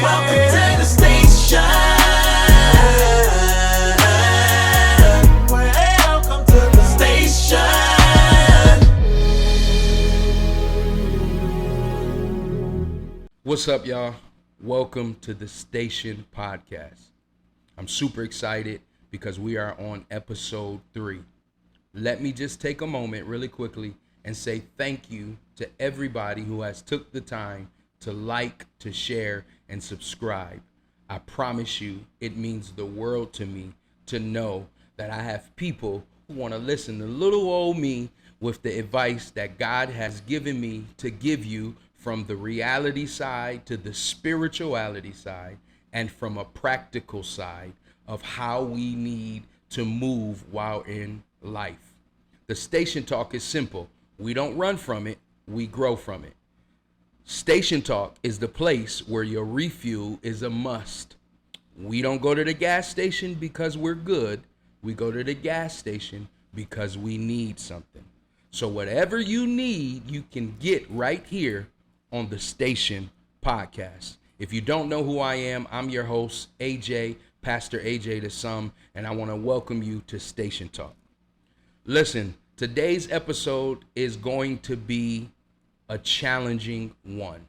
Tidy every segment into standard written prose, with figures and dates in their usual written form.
Welcome to the station. Welcome to the station. What's up, y'all? Welcome to the Station Podcast. I'm super excited because we are on episode 3. Let me just take a moment really quickly and say thank you to everybody who has took the time to like, to share, and subscribe. I promise you, it means the world to me to know that I have people who want to listen to little old me with the advice that God has given me to give you, from the reality side to the spirituality side, and from a practical side of how we need to move while in life. The Station Talk is simple. We don't run from it, we grow from it. Station Talk is the place where your refuel is a must. We don't go to the gas station because we're good. We go to the gas station because we need something. So whatever you need, you can get right here on the Station Podcast. If you don't know who I am, I'm your host, Ajae, Pastor Ajae to some, and I want to welcome you to Station Talk. Listen, today's episode is going to be a challenging one.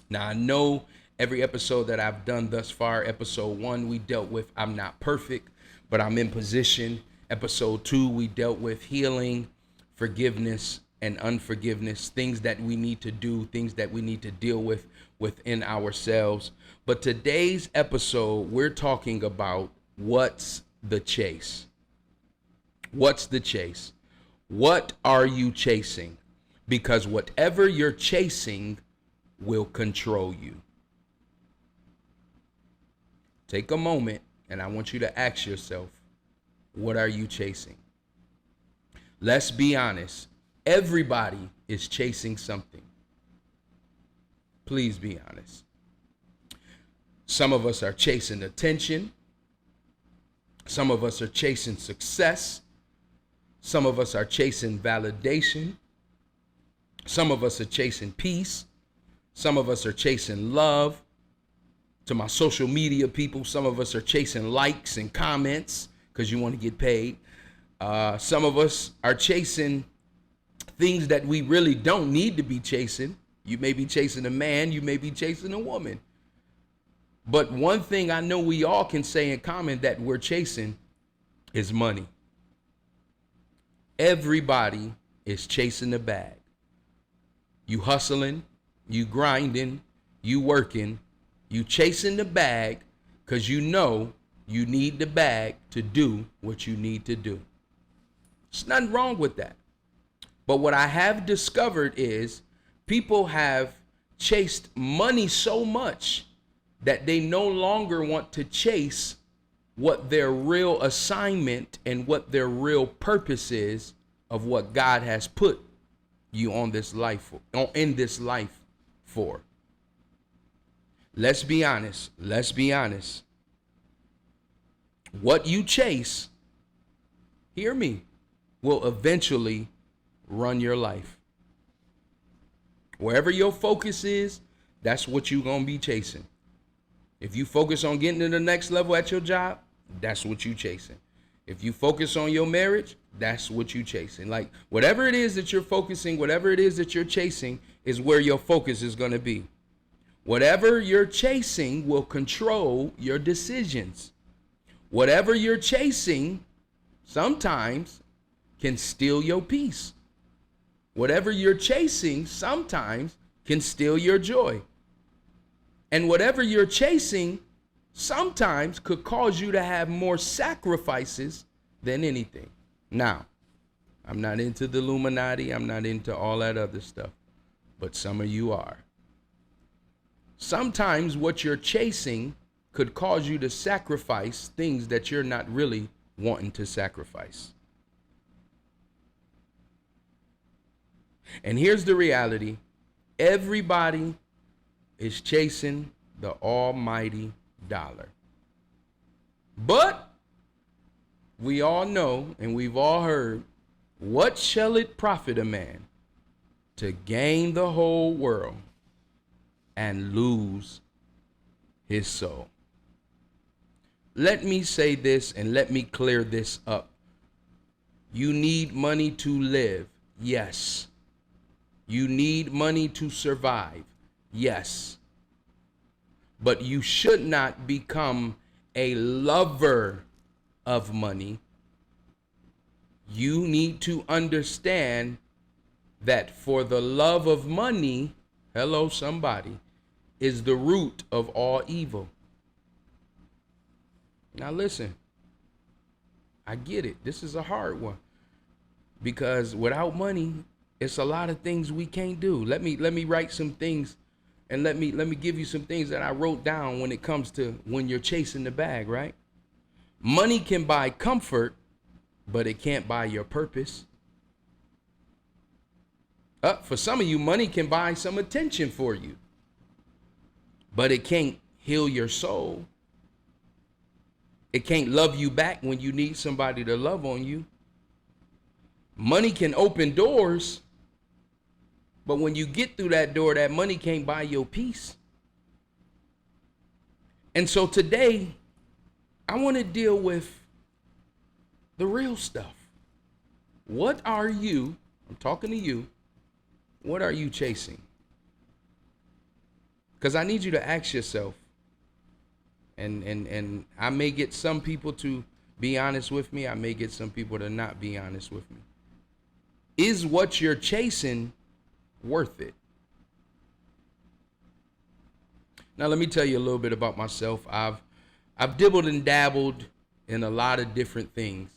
Now, I know every episode that I've done thus far, episode 1, we dealt with I'm not perfect, but I'm in position. Episode 2, we dealt with healing, forgiveness, and unforgiveness, things that we need to do, things that we need to deal with within ourselves. But today's episode, we're talking about what's the chase? What's the chase? What are you chasing? Because whatever you're chasing will control you. Take a moment and I want you to ask yourself, what are you chasing? Let's be honest. Everybody is chasing something. Please be honest. Some of us are chasing attention. Some of us are chasing success. Some of us are chasing validation. Some of us are chasing peace. Some of us are chasing love. To my social media people, some of us are chasing likes and comments because you want to get paid. Some of us are chasing things that we really don't need to be chasing. You may be chasing a man, you may be chasing a woman. But one thing I know we all can say in common that we're chasing is money. Everybody is chasing the bag. You hustling, you grinding, you working, you chasing the bag because you know you need the bag to do what you need to do. There's nothing wrong with that. But what I have discovered is people have chased money so much that they no longer want to chase what their real assignment and what their real purpose is of what God has put you on this life in this life for. Let's be honest. Let's be honest. What you chase, hear me, will eventually run your life. Wherever your focus is, that's what you're going to be chasing. If you focus on getting to the next level at your job, that's what you're chasing. If you focus on your marriage, that's what you're chasing. Like whatever it is that you're focusing, whatever it is that you're chasing is where your focus is going to be. Whatever you're chasing will control your decisions. Whatever you're chasing sometimes can steal your peace. Whatever you're chasing sometimes can steal your joy. And whatever you're chasing sometimes could cause you to have more sacrifices than anything. Now, I'm not into the Illuminati. I'm not into all that other stuff. But some of you are. Sometimes what you're chasing could cause you to sacrifice things that you're not really wanting to sacrifice. And here's the reality. Everybody is chasing the almighty dollar. But we all know and we've all heard, what shall it profit a man to gain the whole world and lose his soul. Let me say this and let me clear this up. You need money to live. Yes. You need money to survive. Yes. But you should not become a lover of money. You need to understand that for the love of money, hello somebody, is the root of all evil. Now listen, I get it. This is a hard one because without money, it's a lot of things we can't do. Let me write some things and let me give you some things that I wrote down when it comes to when you're chasing the bag, right? Money can buy comfort, but it can't buy your purpose. For some of you, money can buy some attention for you, but it can't heal your soul. It can't love you back when you need somebody to love on you. Money can open doors, but when you get through that door, that money can't buy your peace. And so today, I want to deal with the real stuff. What are you, I'm talking to you, what are you chasing? Because I need you to ask yourself, and I may get some people to be honest with me. I may get some people to not be honest with me. Is what you're chasing worth it? Now, let me tell you a little bit about myself. I've dibbled and dabbled in a lot of different things,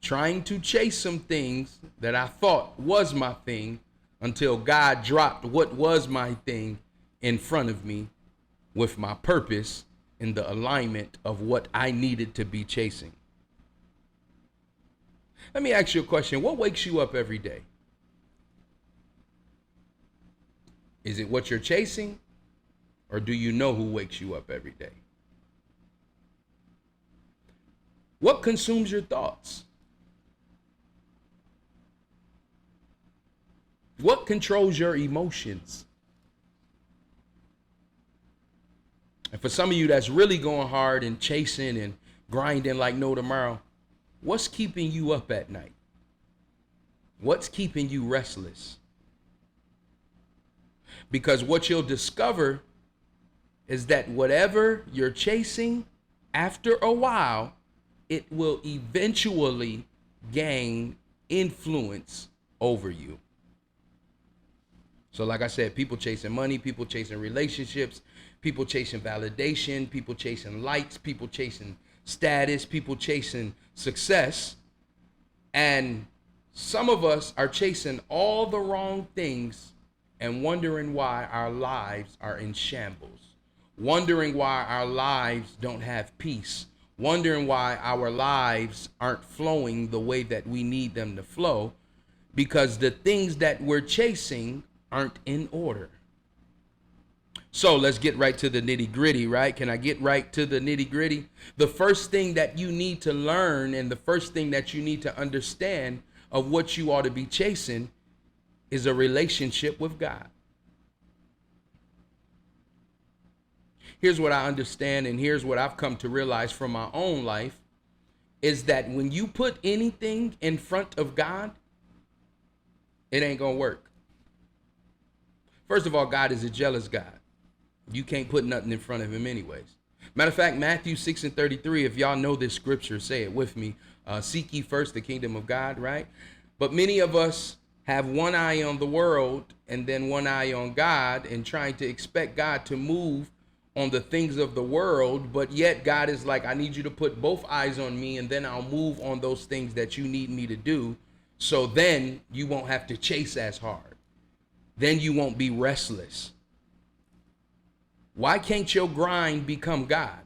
trying to chase some things that I thought was my thing until God dropped what was my thing in front of me with my purpose in the alignment of what I needed to be chasing. Let me ask you a question. What wakes you up every day? Is it what you're chasing, or do you know who wakes you up every day? What consumes your thoughts? What controls your emotions? And for some of you that's really going hard and chasing and grinding like no tomorrow, what's keeping you up at night? What's keeping you restless? Because what you'll discover is that whatever you're chasing, after a while, it will eventually gain influence over you. So like I said, people chasing money, people chasing relationships, people chasing validation, people chasing likes, people chasing status, people chasing success. And some of us are chasing all the wrong things and wondering why our lives are in shambles, wondering why our lives don't have peace, wondering why our lives aren't flowing the way that we need them to flow, because the things that we're chasing aren't in order. So let's get right to the nitty gritty, right? Can I get right to the nitty gritty? The first thing that you need to learn and the first thing that you need to understand of what you ought to be chasing is a relationship with God. Here's what I understand, and here's what I've come to realize from my own life, is that when you put anything in front of God, it ain't gonna work. First of all, God is a jealous God. You can't put nothing in front of him anyways. Matter of fact, Matthew 6:33, if y'all know this scripture, say it with me. Seek ye first the kingdom of God, right? But many of us have one eye on the world and then one eye on God, and trying to expect God to move on the things of the world, but yet God is like, I need you to put both eyes on me, and then I'll move on those things that you need me to do, so then you won't have to chase as hard. Then you won't be restless. Why can't your grind become God?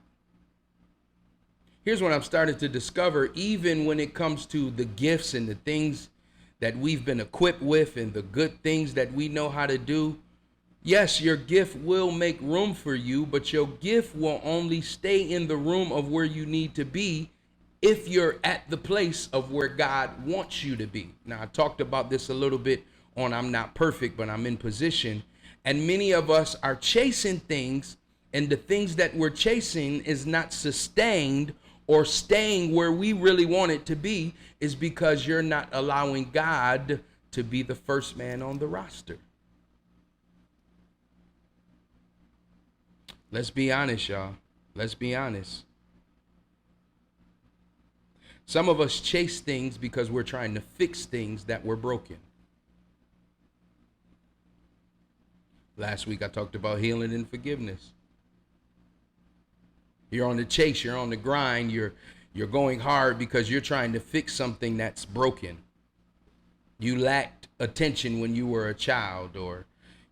Here's what I'm starting to discover, even when it comes to the gifts and the things that we've been equipped with and the good things that we know how to do. Yes, your gift will make room for you, but your gift will only stay in the room of where you need to be if you're at the place of where God wants you to be. Now, I talked about this a little bit on I'm not perfect, but I'm in position. And many of us are chasing things And the things that we're chasing is not sustained or staying where we really want it to be, is because you're not allowing God to be the first man on the roster. Let's be honest, y'all. Let's be honest. Some of us chase things because we're trying to fix things that were broken. Last week I talked about healing and forgiveness. You're on the chase, you're on the grind, you're going hard because you're trying to fix something that's broken. You lacked attention when you were a child, or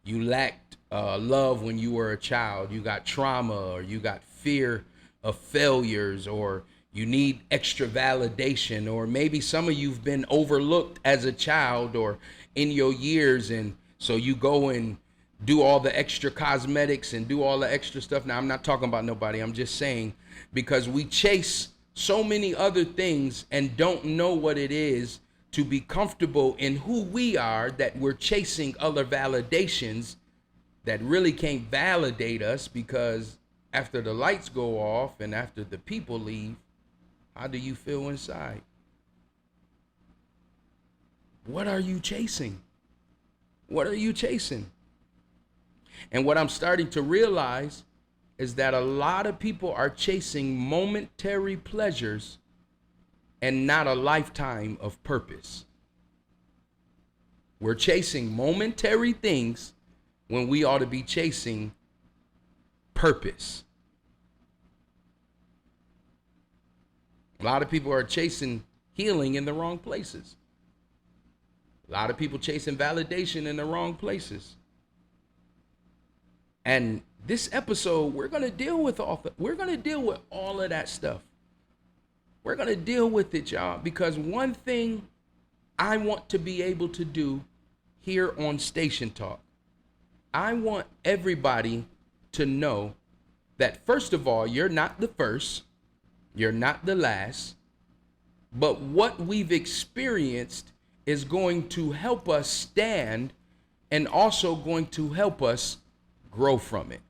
you lacked love when you were a child. You got trauma, or you got fear of failures, or you need extra validation, or maybe some of you've been overlooked as a child or in your years, and so you go and do all the extra cosmetics and do all the extra stuff. Now, I'm not talking about nobody. I'm just saying, because we chase so many other things and don't know what it is to be comfortable in who we are, that we're chasing other validations that really can't validate us, because after the lights go off and after the people leave, how do you feel inside? What are you chasing? What are you chasing? And what I'm starting to realize is that a lot of people are chasing momentary pleasures and not a lifetime of purpose. We're chasing momentary things when we ought to be chasing purpose. A lot of people are chasing healing in the wrong places. A lot of people chasing validation in the wrong places. And this episode, we're going to deal with all of that stuff. We're going to deal with it, y'all, because one thing I want to be able to do here on Station Talk, I want everybody to know that, first of all, you're not the first, you're not the last, but what we've experienced is going to help us stand and also going to help us grow from it.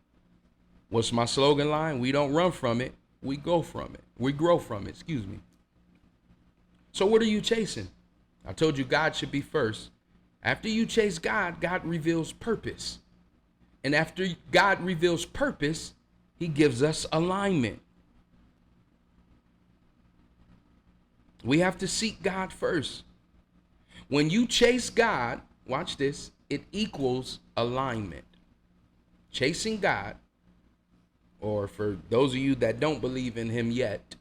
What's my slogan line? We don't run from it, we go from it. We grow from it, excuse me. So what are you chasing? I told you God should be first. After you chase God, God reveals purpose. And after God reveals purpose, he gives us alignment. We have to seek God first. When you chase God, watch this, it equals alignment. Chasing God, or for those of you that don't believe in him yet,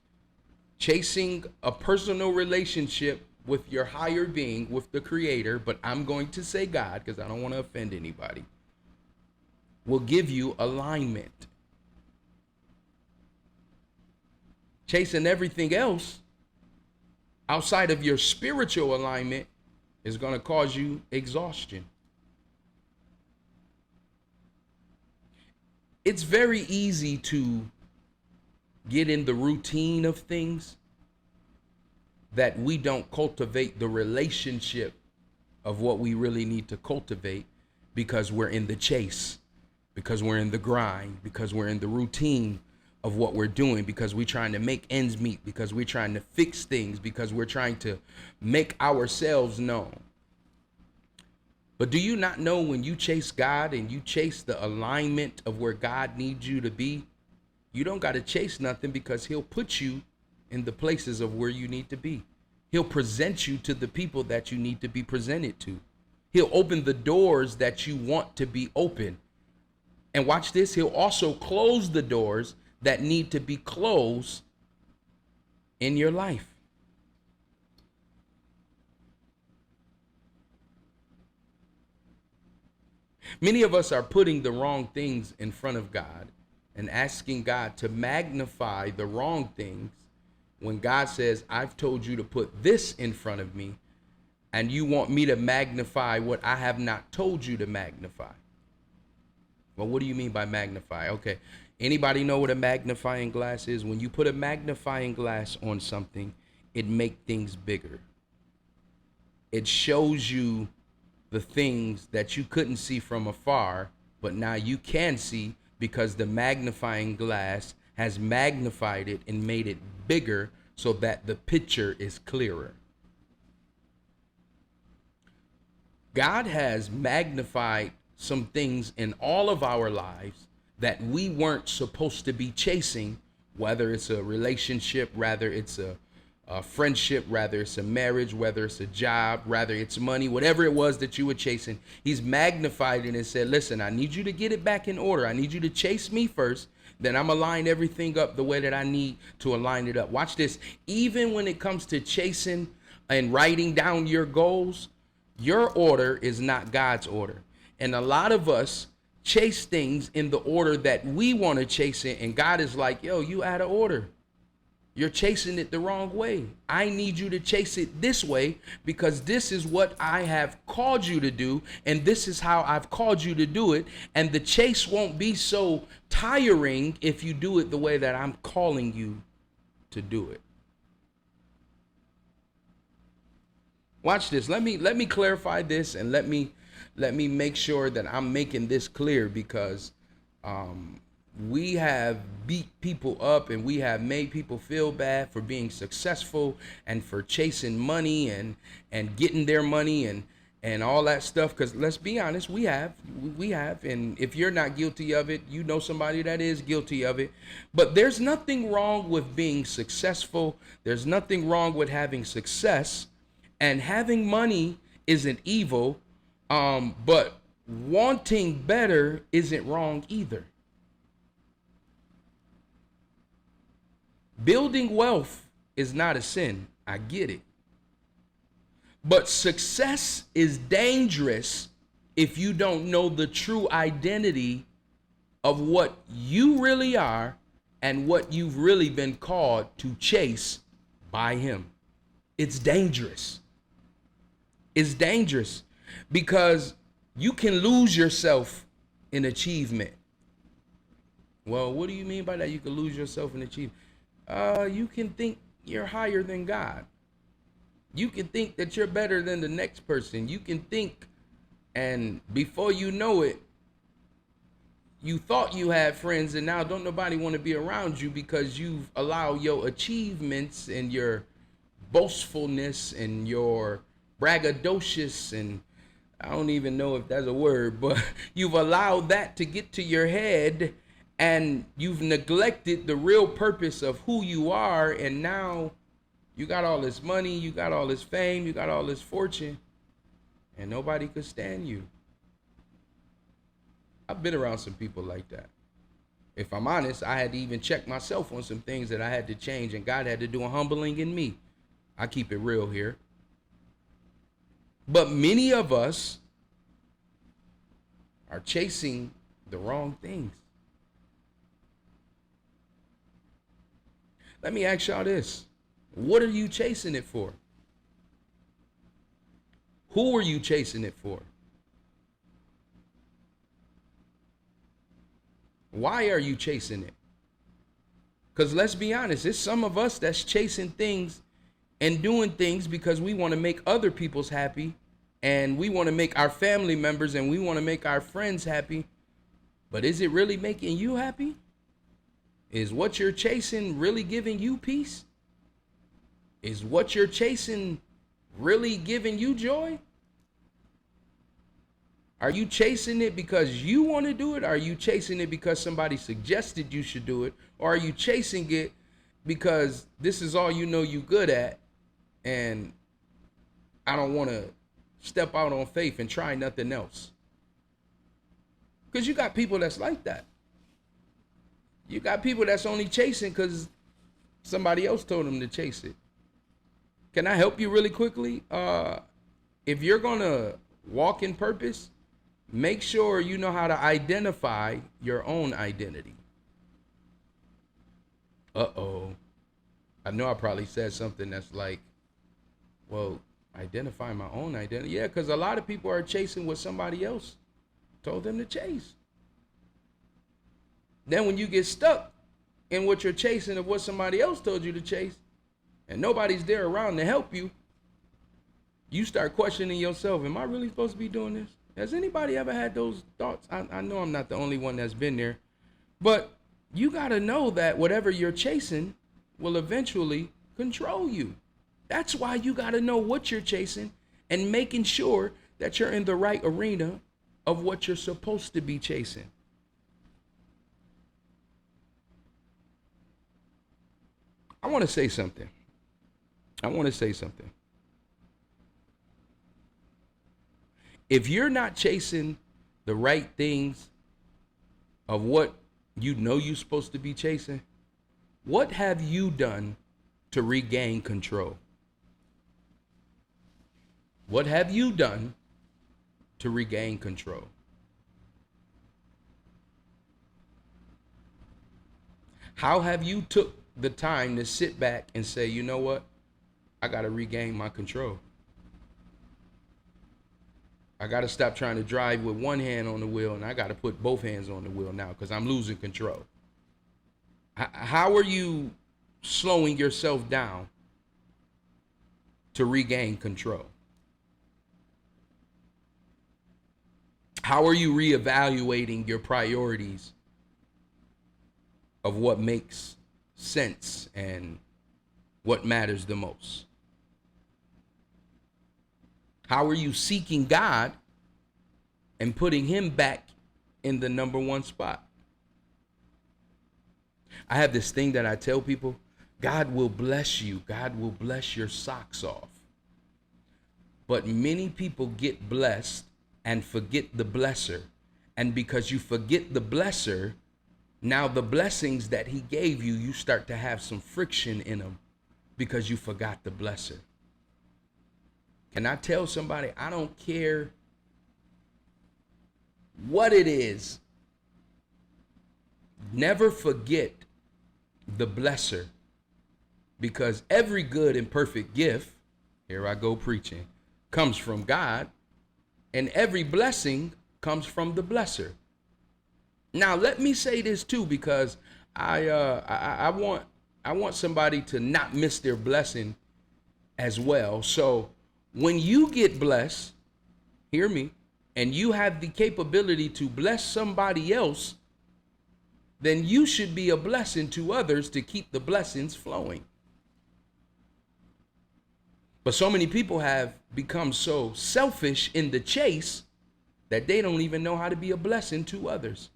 chasing a personal relationship with your higher being, with the Creator, but I'm going to say God because I don't want to offend anybody, will give you alignment. Chasing everything else outside of your spiritual alignment is going to cause you exhaustion. It's very easy to get in the routine of things that we don't cultivate the relationship of what we really need to cultivate, because we're in the chase, because we're in the grind, because we're in the routine of what we're doing, because we're trying to make ends meet, because we're trying to fix things, because we're trying to make ourselves known. But do you not know, when you chase God and you chase the alignment of where God needs you to be, you don't got to chase nothing, because he'll put you in the places of where you need to be. He'll present you to the people that you need to be presented to. He'll open the doors that you want to be open. And watch this, he'll also close the doors that need to be closed in your life. Many of us are putting the wrong things in front of God and asking God to magnify the wrong things, when God says, I've told you to put this in front of me, and you want me to magnify what I have not told you to magnify. Well, what do you mean by magnify? Okay, anybody know what a magnifying glass is? When you put a magnifying glass on something, it makes things bigger. It shows you the things that you couldn't see from afar, but now you can see because the magnifying glass has magnified it and made it bigger so that the picture is clearer. God has magnified some things in all of our lives that we weren't supposed to be chasing, whether it's a relationship, rather it's a friendship, rather it's a marriage, whether it's a job, rather it's money, whatever it was that you were chasing. He's magnified it and said, listen, I need you to get it back in order. I need you to chase me first. Then I'm align everything up the way that I need to align it up. Watch this. Even when it comes to chasing and writing down your goals, your order is not God's order. And a lot of us chase things in the order that we want to chase it. And God is like, yo, you out of order. You're chasing it the wrong way. I need you to chase it this way because this is what I have called you to do. And this is how I've called you to do it. And the chase won't be so tiring if you do it the way that I'm calling you to do it. Watch this. Let me clarify this, and let me make sure that I'm making this clear, because we have beat people up and we have made people feel bad for being successful and for chasing money and getting their money and all that stuff. Because let's be honest, we have, and if you're not guilty of it, you know somebody that is guilty of it. But there's nothing wrong with being successful. There's nothing wrong with having success. And having money isn't evil, but wanting better isn't wrong either. Building wealth is not a sin. I get it. But success is dangerous if you don't know the true identity of what you really are and what you've really been called to chase by Him. It's dangerous. It's dangerous because you can lose yourself in achievement. Well, what do you mean by that? You can lose yourself in achievement. You can think you're higher than God. You can think that you're better than the next person. You can think, and before you know it, you thought you had friends, and now don't nobody want to be around you because you've allowed your achievements and your boastfulness and your braggadocious, and I don't even know if that's a word, but you've allowed that to get to your head, and you've neglected the real purpose of who you are. And now you got all this money, you got all this fame, you got all this fortune, and nobody could stand you. I've been around some people like that. If I'm honest, I had to even check myself on some things that I had to change, and God had to do a humbling in me. I keep it real here. But many of us are chasing the wrong things. Let me ask y'all this. What are you chasing it for? Who are you chasing it for? Why are you chasing it? Because let's be honest, it's some of us that's chasing things and doing things because we want to make other people's happy, and we want to make our family members and we want to make our friends happy. But is it really making you happy? Is what you're chasing really giving you peace? Is what you're chasing really giving you joy? Are you chasing it because you want to do it? Are you chasing it because somebody suggested you should do it? Or are you chasing it because this is all you know you good at, and I don't want to step out on faith and try nothing else? Because you got people that's like that. You got people that's only chasing because somebody else told them to chase it. Can I help you really quickly? If you're going to walk in purpose, make sure you know how to identify your own identity. Uh-oh. I know I probably said something that's like, well, identify my own identity. Yeah, because a lot of people are chasing what somebody else told them to chase. Then when you get stuck in what you're chasing of what somebody else told you to chase, and nobody's there around to help you, you start questioning yourself. Am I really supposed to be doing this? Has anybody ever had those thoughts? I know I'm not the only one that's been there. But you got to know that whatever you're chasing will eventually control you. That's why you got to know what you're chasing and making sure that you're in the right arena of what you're supposed to be chasing. I want to say something. If you're not chasing the right things of what you know you're supposed to be chasing, what have you done to regain control? What have you done to regain control? How have you took the time to sit back and say, you know what? I got to regain my control. I got to stop trying to drive with one hand on the wheel, and I got to put both hands on the wheel now because I'm losing control. How are you slowing yourself down to regain control? How are you reevaluating your priorities of what makes sense and what matters the most? How are you seeking God and putting him back in the number one spot? I have this thing that I tell people, God will bless you. God will bless your socks off. But many people get blessed and forget the blesser. And because you forget the blesser, now the blessings that he gave you, you start to have some friction in them because you forgot the blesser. Can I tell somebody, I don't care what it is, never forget the blesser, because every good and perfect gift, here I go preaching, comes from God, and every blessing comes from the blesser. Now let me say this too, because I want somebody to not miss their blessing as well. So when you get blessed, hear me, and you have the capability to bless somebody else, then you should be a blessing to others to keep the blessings flowing. But so many people have become so selfish in the chase that they don't even know how to be a blessing to others.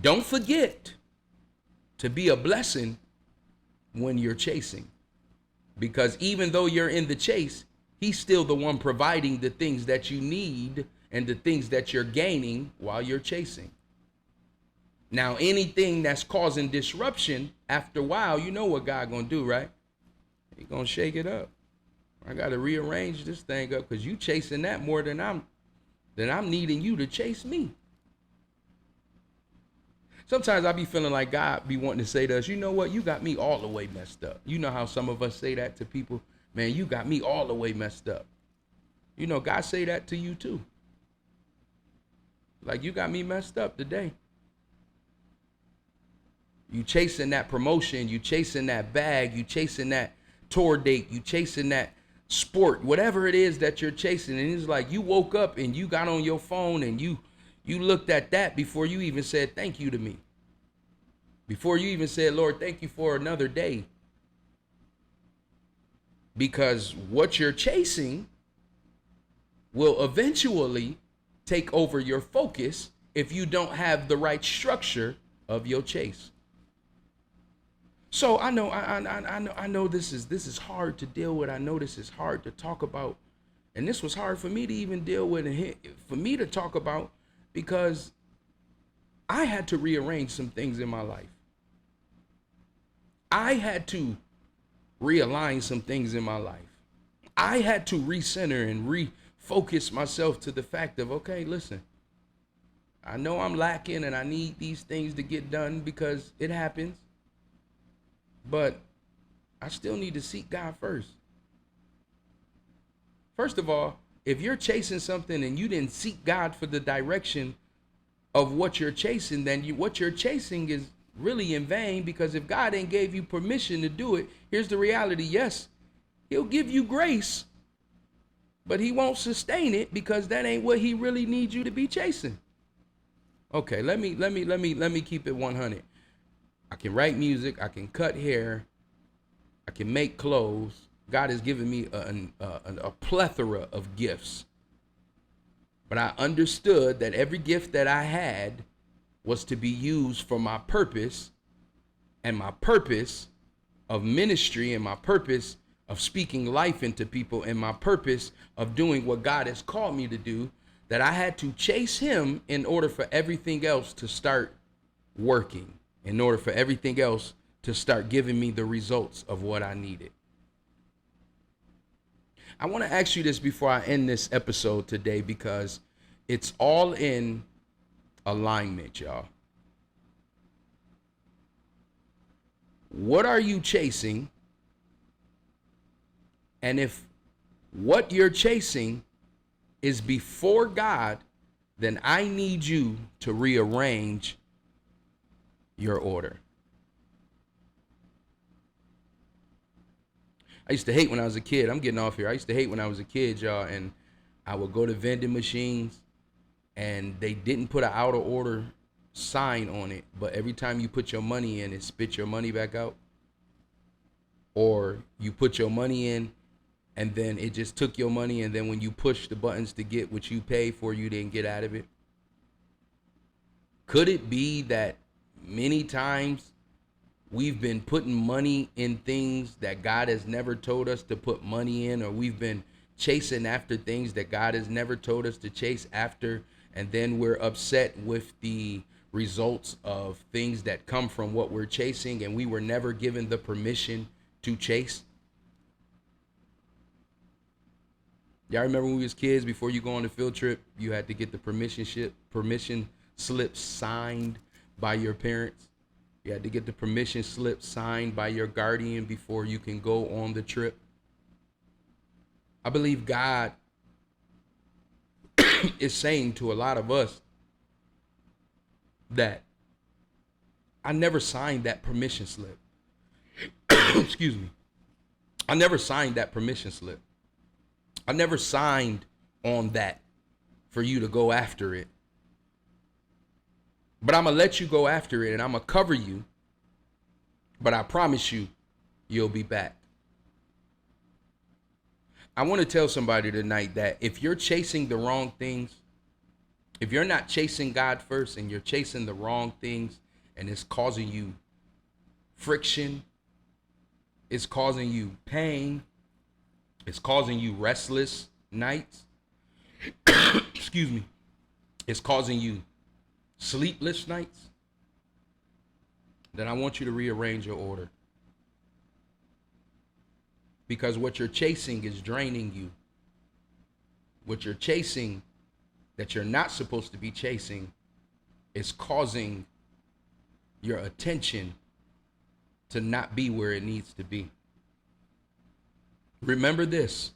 Don't forget to be a blessing when you're chasing. Because even though you're in the chase, he's still the one providing the things that you need and the things that you're gaining while you're chasing. Now, anything that's causing disruption, after a while, you know what God gonna do, right? He gonna shake it up. I gotta rearrange this thing up because you chasing that more than I'm needing you to chase me. Sometimes I be feeling like God be wanting to say to us, you know what, you got me all the way messed up. You know how some of us say that to people, man, you got me all the way messed up. You know, God say that to you too. Like, you got me messed up today. You chasing that promotion, you chasing that bag, you chasing that tour date, you chasing that sport, whatever it is that you're chasing. And it's like you woke up and you got on your phone and you looked at that before you even said thank you to me. Before you even said, Lord, thank you for another day. Because what you're chasing will eventually take over your focus if you don't have the right structure of your chase. So I know this is hard to deal with. I know this is hard to talk about. And this was hard for me to even deal with and for me to talk about, because I had to rearrange some things in my life. I had to realign some things in my life. I had to recenter and refocus myself to the fact of, okay, listen, I know I'm lacking and I need these things to get done because it happens. But I still need to seek God first. First of all, if you're chasing something and you didn't seek God for the direction of what you're chasing, then what you're chasing is really in vain, because if God ain't gave you permission to do it, here's the reality. Yes, he'll give you grace, but he won't sustain it because that ain't what he really needs you to be chasing. Okay, let me keep it 100. I can write music, I can cut hair, I can make clothes. God has given me a plethora of gifts. But I understood that every gift that I had was to be used for my purpose, and my purpose of ministry, and my purpose of speaking life into people, and my purpose of doing what God has called me to do, that I had to chase him in order for everything else to start working, in order for everything else to start giving me the results of what I needed. I want to ask you this before I end this episode today, because it's all in alignment, y'all. What are you chasing? And if what you're chasing is before God, then I need you to rearrange your order. I used to hate when I was a kid. I'm getting off here. I used to hate when I was a kid, y'all, and I would go to vending machines and they didn't put an out of order sign on it, but every time you put your money in, it spit your money back out. Or you put your money in and then it just took your money, and then when you push the buttons to get what you paid for, you didn't get out of it. Could it be that many times we've been putting money in things that God has never told us to put money in, or we've been chasing after things that God has never told us to chase after, and then we're upset with the results of things that come from what we're chasing, and we were never given the permission to chase? Y'all remember when we was kids, before you go on a field trip, you had to get the permission slip signed by your parents? You had to get the permission slip signed by your guardian before you can go on the trip. I believe God is saying to a lot of us that I never signed that permission slip. Excuse me. I never signed that permission slip. I never signed on that for you to go after it. But I'm going to let you go after it, and I'm going to cover you. But I promise you, you'll be back. I want to tell somebody tonight that if you're chasing the wrong things, if you're not chasing God first and you're chasing the wrong things, and it's causing you friction, it's causing you pain, it's causing you restless nights, excuse me, it's causing you sleepless nights, then I want you to rearrange your order. Because what you're chasing is draining you. What you're chasing that you're not supposed to be chasing is causing your attention to not be where it needs to be. Remember this: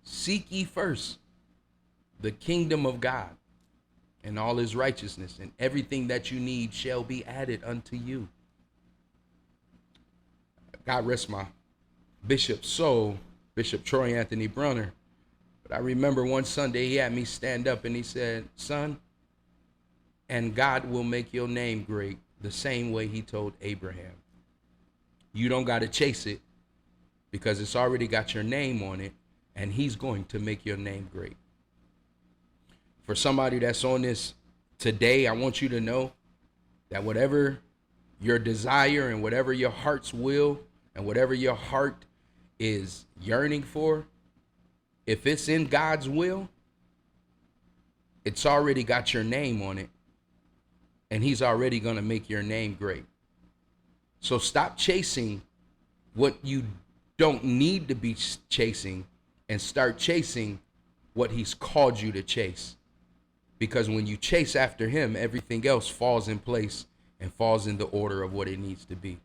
seek ye first the kingdom of God and all his righteousness, and everything that you need shall be added unto you. God rest my bishop's soul, Bishop Troy Anthony Brunner. But I remember one Sunday he had me stand up and he said, "Son, and God will make your name great the same way he told Abraham. You don't got to chase it, because it's already got your name on it, and he's going to make your name great." For somebody that's on this today, I want you to know that whatever your desire and whatever your heart's will and whatever your heart is yearning for, if it's in God's will, it's already got your name on it, and he's already going to make your name great. So stop chasing what you don't need to be chasing and start chasing what he's called you to chase. Because when you chase after him, everything else falls in place and falls in the order of what it needs to be.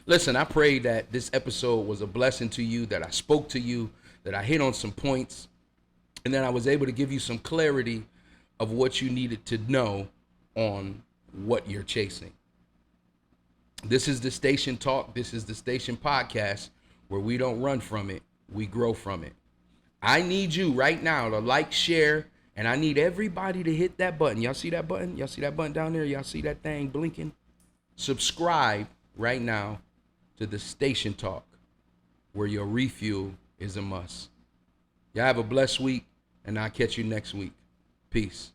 Listen, I pray that this episode was a blessing to you, that I spoke to you, that I hit on some points, and then I was able to give you some clarity of what you needed to know on what you're chasing. This is the Station Talk. This is the Station Podcast, where we don't run from it, we grow from it. I need you right now to like, share, And I need everybody to hit that button. Y'all see that button? Y'all see that button down there? Y'all see that thing blinking? Subscribe right now to the Station Talk, where your refuel is a must. Y'all have a blessed week, and I'll catch you next week. Peace.